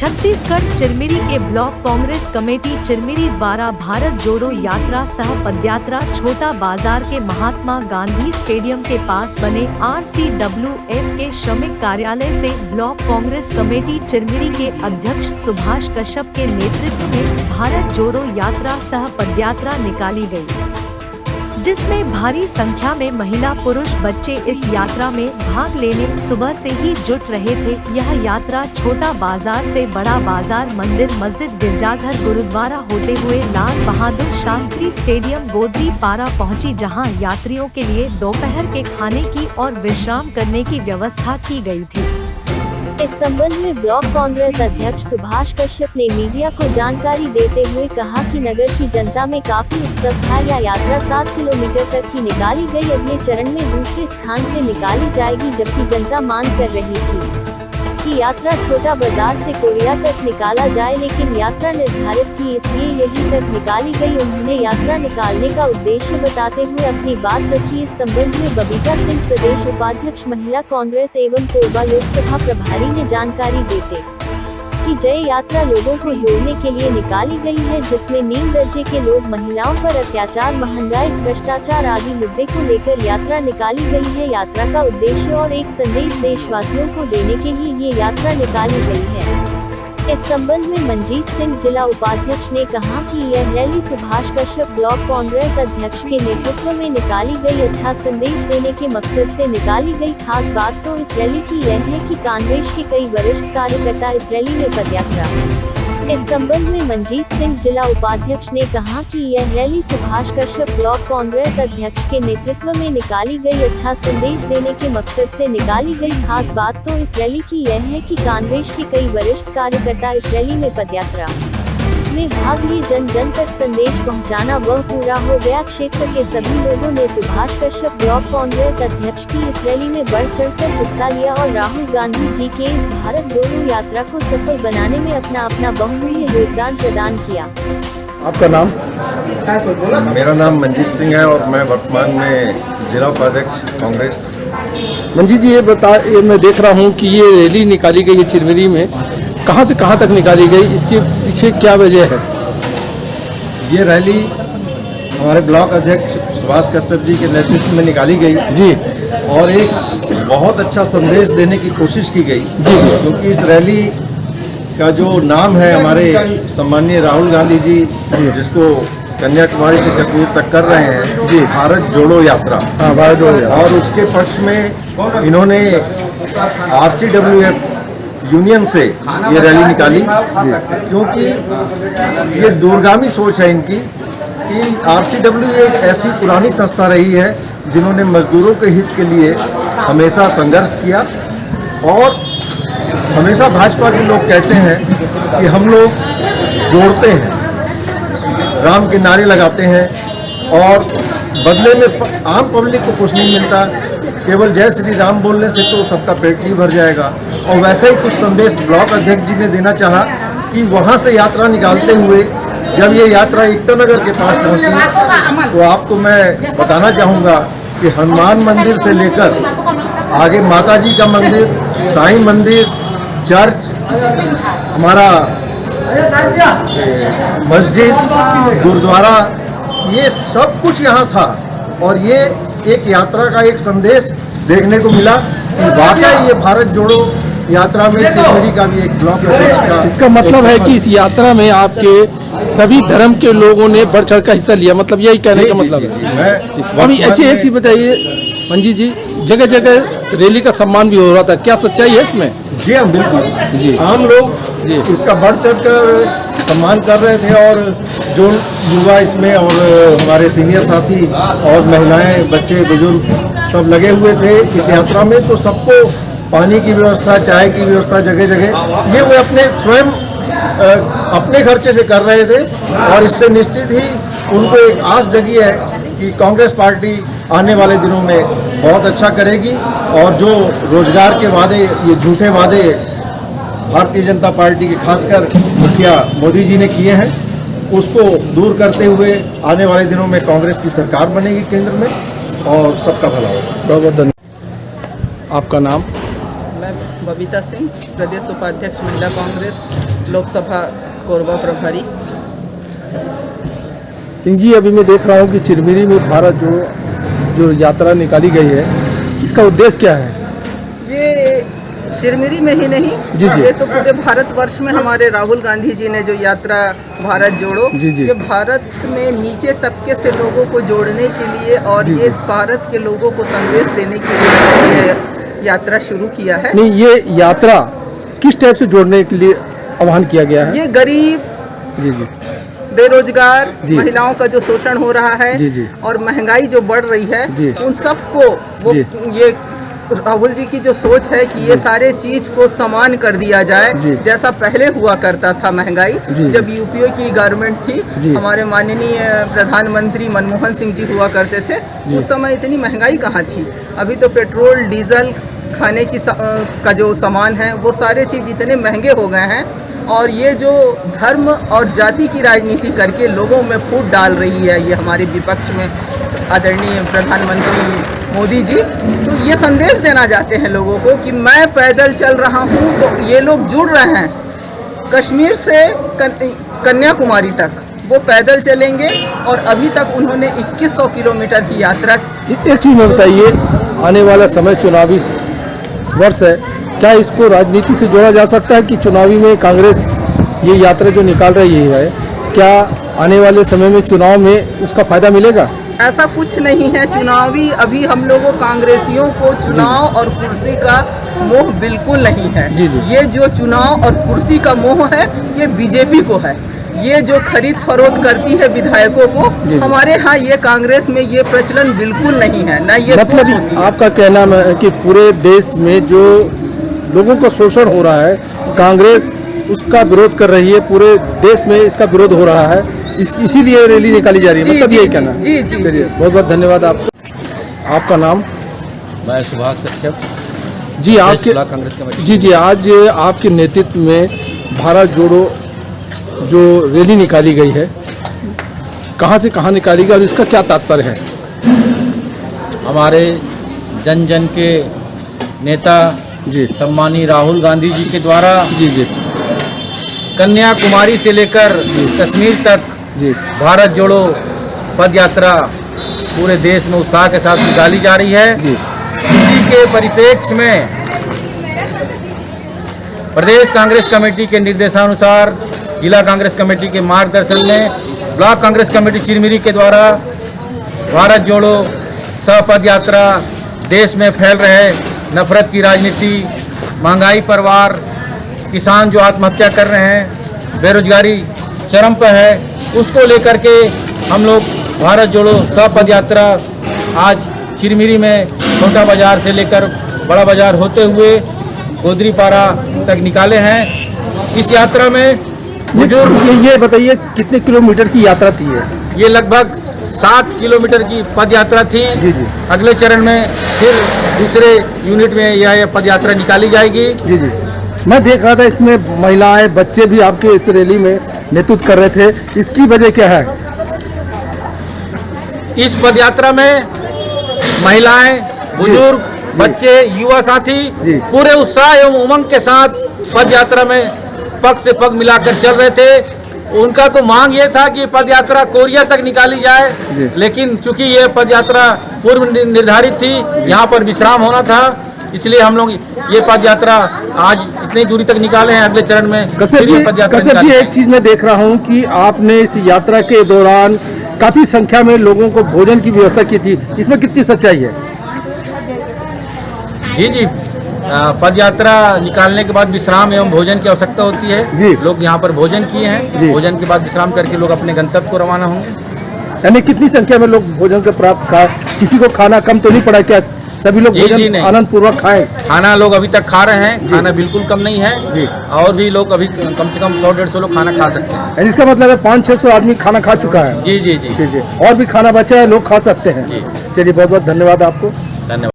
छत्तीसगढ़ चिरमिरी के block Congress committee Chirmiri द्वारा भारत जोड़ो यात्रा सह पदयात्रा छोटा बाजार के महात्मा गांधी स्टेडियम के पास बने RCWF के श्रमिक कार्यालय से ब्लॉक कांग्रेस कमेटी चिरमिरी के अध्यक्ष सुभाष कश्यप के नेतृत्व में भारत जोड़ो यात्रा सह पदयात्रा निकाली गई, जिसमें भारी संख्या में महिला पुरुष बच्चे इस यात्रा में भाग लेने सुबह से ही जुट रहे थे। यह यात्रा छोटा बाजार से बड़ा बाजार, मंदिर, मस्जिद, गिरजाघर, गुरुद्वारा होते हुए लाल बहादुर शास्त्री स्टेडियम गोदरी पारा पहुंची, जहां यात्रियों के लिए दोपहर के खाने की और विश्राम करने की व्यवस्था की गई थी। इस संबंध में ब्लॉक कांग्रेस अध्यक्ष सुभाष कश्यप ने मीडिया को जानकारी देते हुए कहा कि नगर की जनता में काफी उत्साह था। यह यात्रा 7 किलोमीटर तक की निकाली गई। अगले चरण में दूसरे स्थान से निकाली जाएगी, जबकि जनता मांग कर रही थी कि यात्रा छोटा बाजार से कोरिया तक निकाला जाए, लेकिन यात्रा निर्धारित थी, इसलिए यहीं तक निकाली गई। उन्होंने यात्रा निकालने का उद्देश्य बताते हुए अपनी बात रखी। इस संबंध में बबीता सिंह, प्रदेश उपाध्यक्ष महिला कांग्रेस एवं कोरबा लोकसभा प्रभारी ने जानकारी देते कि जय यात्रा लोगों को जोड़ने के लिए निकाली गई है, जिसमें नीम दर्जे के लोग, महिलाओं पर अत्याचार, महंगाई, भ्रष्टाचार आदि मुद्दे को लेकर यात्रा निकाली गई है। यात्रा का उद्देश्य और एक संदेश देशवासियों को देने के लिए ये यात्रा निकाली गई है। इस संबंध में मनजीत सिंह, जिला उपाध्यक्ष, ने कहा कि यह रैली सुभाष कश्यप ब्लॉक कांग्रेस अध्यक्ष के नेतृत्व में निकाली गई, अच्छा संदेश देने के मकसद से निकाली गई। खास बात तो इस रैली की यह है कि कांग्रेस के कई वरिष्ठ कार्यकर्ता इस रैली में पदयात्रा। इस संबंध में मनजीत सिंह, जिला उपाध्यक्ष, ने कहा कि यह रैली सुभाष कश्यप ब्लॉक कांग्रेस अध्यक्ष के नेतृत्व में निकाली गई, अच्छा संदेश देने के मकसद से निकाली गई। खास बात तो इस रैली की यह है कि कांग्रेस के कई वरिष्ठ कार्यकर्ता इस रैली में पदयात्रा में भाग लिए। जन जन तक संदेश पहुंचाना वह पूरा हो गया। क्षेत्र के सभी लोगों ने सुभाष कश्यप ब्लॉक कांग्रेस अध्यक्ष की इस रैली में बढ़ चढ़कर हिस्सा लिया और राहुल गांधी जी के इस भारत जोड़ो यात्रा को सफल बनाने में अपना बहुमूल्य योगदान प्रदान किया। आपका नाम? मेरा नाम मनजीत सिंह है और मैं वर्तमान में जिला उपाध्यक्ष कांग्रेस। मनजीत जी, ये मैं देख रहा हूँ कि ये रैली निकाली गई है चिरमिरी में, कहाँ से कहाँ तक निकाली गई, इसके पीछे क्या वजह है? ये रैली हमारे ब्लॉक अध्यक्ष सुभाष कश्यप जी के नेतृत्व में निकाली गई जी, और एक बहुत अच्छा संदेश देने की कोशिश की गई जी, क्योंकि इस रैली का जो नाम है हमारे सम्माननीय राहुल गांधी जी, जिसको कन्याकुमारी से कश्मीर तक कर रहे हैं जी, भारत जोड़ो यात्रा। हाँ, भारत जोड़ो यात्रा। और उसके पक्ष में इन्होंने RCWF यूनियन से ये रैली निकाली, क्योंकि ये दूरगामी सोच है इनकी कि RCWF एक ऐसी पुरानी संस्था रही है जिन्होंने मजदूरों के हित के लिए हमेशा संघर्ष किया। और हमेशा भाजपा के लोग कहते हैं कि हम लोग जोड़ते हैं, राम के नारे लगाते हैं और बदले में आम पब्लिक को कुछ नहीं मिलता, केवल जय श्री राम बोलने से तो सबका पेट नहीं भर जाएगा। और वैसे ही कुछ संदेश ब्लॉक अध्यक्ष जी ने देना चाहा कि वहाँ से यात्रा निकालते हुए जब ये यात्रा एकता नगर के पास पहुँची तो आपको मैं बताना चाहूँगा कि हनुमान मंदिर से लेकर आगे माता जी का मंदिर, साईं मंदिर, चर्च, हमारा मस्जिद, गुरुद्वारा, ये सब कुछ यहाँ था। और ये एक यात्रा का एक संदेश देखने को मिला कि वाकई ये भारत जोड़ो यात्रा में चिरमिरी का भी एक ब्लॉक अध्यक्ष का। इसका मतलब है कि इस यात्रा में आपके सभी धर्म के लोगों ने बढ़ चढ़ कर हिस्सा लिया, मतलब यही कहने का मतलब है। अभी अच्छी एक चीज बताइए मनजीत जी, जगह जगह रैली का सम्मान भी हो रहा था, क्या सच्चाई है इसमें? जी हाँ, बिल्कुल जी, आम लोग जी इसका बढ़ चढ़ कर सम्मान कर रहे थे। और जो युवा इसमें और हमारे सीनियर साथी और महिलाएं, बच्चे, बुजुर्ग सब लगे हुए थे इस यात्रा में, तो सबको पानी की व्यवस्था, चाय की व्यवस्था जगह जगह ये वो अपने स्वयं अपने खर्चे से कर रहे थे। और इससे निश्चित ही उनको एक आस जगी है कि कांग्रेस पार्टी आने वाले दिनों में बहुत अच्छा करेगी और जो रोजगार के वादे, ये झूठे वादे भारतीय जनता पार्टी के खासकर मुखिया मोदी जी ने किए हैं, उसको दूर करते हुए आने वाले दिनों में कांग्रेस की सरकार बनेगी केंद्र में और सबका भला होगा। बहुत बहुत धन्यवाद। आपका नाम? मैं मैं बबीता सिंह, प्रदेश उपाध्यक्ष महिला कांग्रेस, लोकसभा कोरबा प्रभारी। सिंह जी, अभी मैं देख रहा हूँ कि चिरमिरी में भारत जो यात्रा निकाली गई है, इसका उद्देश्य क्या है? ये चिरमिरी में ही नहीं, जी जी। ये तो पूरे भारतवर्ष में हमारे राहुल गांधी जी ने जो यात्रा भारत जोड़ो, जी जी। ये भारत में नीचे तबके से लोगों को जोड़ने के लिए और जी ये जी। भारत के लोगों को संदेश देने के लिए ये यात्रा शुरू किया है। नहीं, ये यात्रा किस टाइप से जोड़ने के लिए आह्वान किया गया है? ये गरीब, जी जी, बेरोजगार, जी। महिलाओं का जो शोषण हो रहा है जी जी। और महंगाई जो बढ़ रही है, जी। उन सबको वो जी। ये राहुल जी की जो सोच है कि ये सारे चीज को समान कर दिया जाए, जी। जैसा पहले हुआ करता था महंगाई, जी। जब यूपीए की गवर्नमेंट थी, जी। हमारे माननीय प्रधानमंत्री मनमोहन सिंह जी हुआ करते थे, उस समय इतनी महंगाई कहाँ थी। अभी तो पेट्रोल, डीजल, खाने की का जो सामान है, वो सारे चीज इतने महंगे हो गए हैं। और ये जो धर्म और जाति की राजनीति करके लोगों में फूट डाल रही है ये हमारे विपक्ष में आदरणीय प्रधानमंत्री मोदी जी, तो ये संदेश देना चाहते हैं लोगों को कि मैं पैदल चल रहा हूँ, तो ये लोग जुड़ रहे हैं कश्मीर से कन्याकुमारी तक, वो पैदल चलेंगे और अभी तक उन्होंने 2100 किलोमीटर की यात्रा। एक चीज़ में बताइए, आने वाला समय चुनावी वर्ष है, क्या इसको राजनीति से जोड़ा जा सकता है कि चुनावी में कांग्रेस ये यात्रा जो निकाल रही है, क्या आने वाले समय में चुनाव में उसका फायदा मिलेगा? ऐसा कुछ नहीं है चुनावी, अभी हम लोगों कांग्रेसियों को चुनाव और कुर्सी का मोह बिल्कुल नहीं है। जी जी। ये जो चुनाव और कुर्सी का मोह है, ये बीजेपी को है। ये जो खरीद फरोख्त करती है विधायकों को, जी। हमारे यहाँ ये कांग्रेस में ये प्रचलन बिल्कुल नहीं है, ना ये सोच होती मतलब है। आपका कहना है कि पूरे देश में जो लोगों का शोषण हो रहा है, कांग्रेस उसका विरोध कर रही है, पूरे देश में इसका विरोध हो रहा है, इसीलिए रैली निकाली जा रही है, मतलब यही कहना है। जी जी। चलिए, बहुत बहुत धन्यवाद आपको। आपका नाम? मैं सुभाष कश्यप जी, आपके कांग्रेस कमेटी। जी जी, आज आपके नेतृत्व में भारत जोड़ो जो रैली निकाली गई है, कहाँ से कहाँ निकाली गई और इसका क्या तात्पर्य है? हमारे जन जन के नेता जी सम्मानीय राहुल गांधी जी के द्वारा जी जी कन्याकुमारी से लेकर कश्मीर तक जी भारत जोड़ो पद यात्रा पूरे देश में उत्साह के साथ निकाली जा रही है। जी। इसी के परिप्रेक्ष्य में प्रदेश कांग्रेस कमेटी के निर्देशानुसार जिला कांग्रेस कमेटी के मार्गदर्शन में ब्लॉक कांग्रेस कमेटी चिरमिरी के द्वारा भारत जोड़ो सह पद यात्रा देश में फैल रहे नफरत की राजनीति, महंगाई पर वार, किसान जो आत्महत्या कर रहे हैं, बेरोजगारी चरम पर है, उसको लेकर के हम लोग भारत जोड़ो सह पद यात्रा आज चिरमिरी में छोटा बाजार से लेकर बड़ा बाजार होते हुए गोदरीपारा तक निकाले हैं। इस यात्रा में बुजुर्ग, ये बताइए कितने किलोमीटर की यात्रा थी ये लगभग 7 किलोमीटर की पद यात्रा थी। जी जी। अगले चरण में फिर दूसरे यूनिट में यह पद यात्रा निकाली जाएगी। जी जी, मैं देख रहा था इसमें महिलाएं, बच्चे भी आपके इस रैली में नेतृत्व कर रहे थे, इसकी वजह क्या है? इस पद यात्रा में महिलाएं, बुजुर्ग, बच्चे, युवा साथी जी। पूरे उत्साह एवं उमंग के साथ पद यात्रा में पग से पग मिलाकर चल रहे थे। उनका तो मांग ये था कि पद यात्रा कोरिया तक निकाली जी। जाए, लेकिन चूंकि ये पद यात्रा पूर्व निर्धारित थी, यहाँ पर विश्राम होना था, इसलिए हम लोग ये पद यात्रा आज इतनी दूरी तक निकाले हैं। अगले चरण में कसर जी, एक चीज मैं देख रहा हूँ कि आपने इस यात्रा के दौरान काफी संख्या में लोगों को भोजन की व्यवस्था की थी, इसमें कितनी सच्चाई है? जी जी, पद यात्रा निकालने के बाद विश्राम एवं भोजन की आवश्यकता होती है जी। लोग यहाँ पर भोजन किए हैं। जी। भोजन के बाद विश्राम करके लोग अपने गंतव्य को रवाना होंगे। यानी कितनी संख्या में लोग भोजन का प्राप्त खा, किसी को खाना कम तो नहीं पड़ा क्या? सभी लोग जी, जी, भोजन नहीं। आनंद पूर्वक खाएं? खाना लोग अभी तक खा रहे हैं, खाना बिल्कुल कम नहीं है जी। और भी लोग अभी कम से कम 100-150 लोग खाना खा सकते हैं। यानी इसका मतलब है 500-600 आदमी खाना खा चुका है। जी जी जी जी जी, और भी खाना बचा है, लोग खा सकते हैं। जी। चलिए, बहुत बहुत धन्यवाद आपको। धन्यवाद।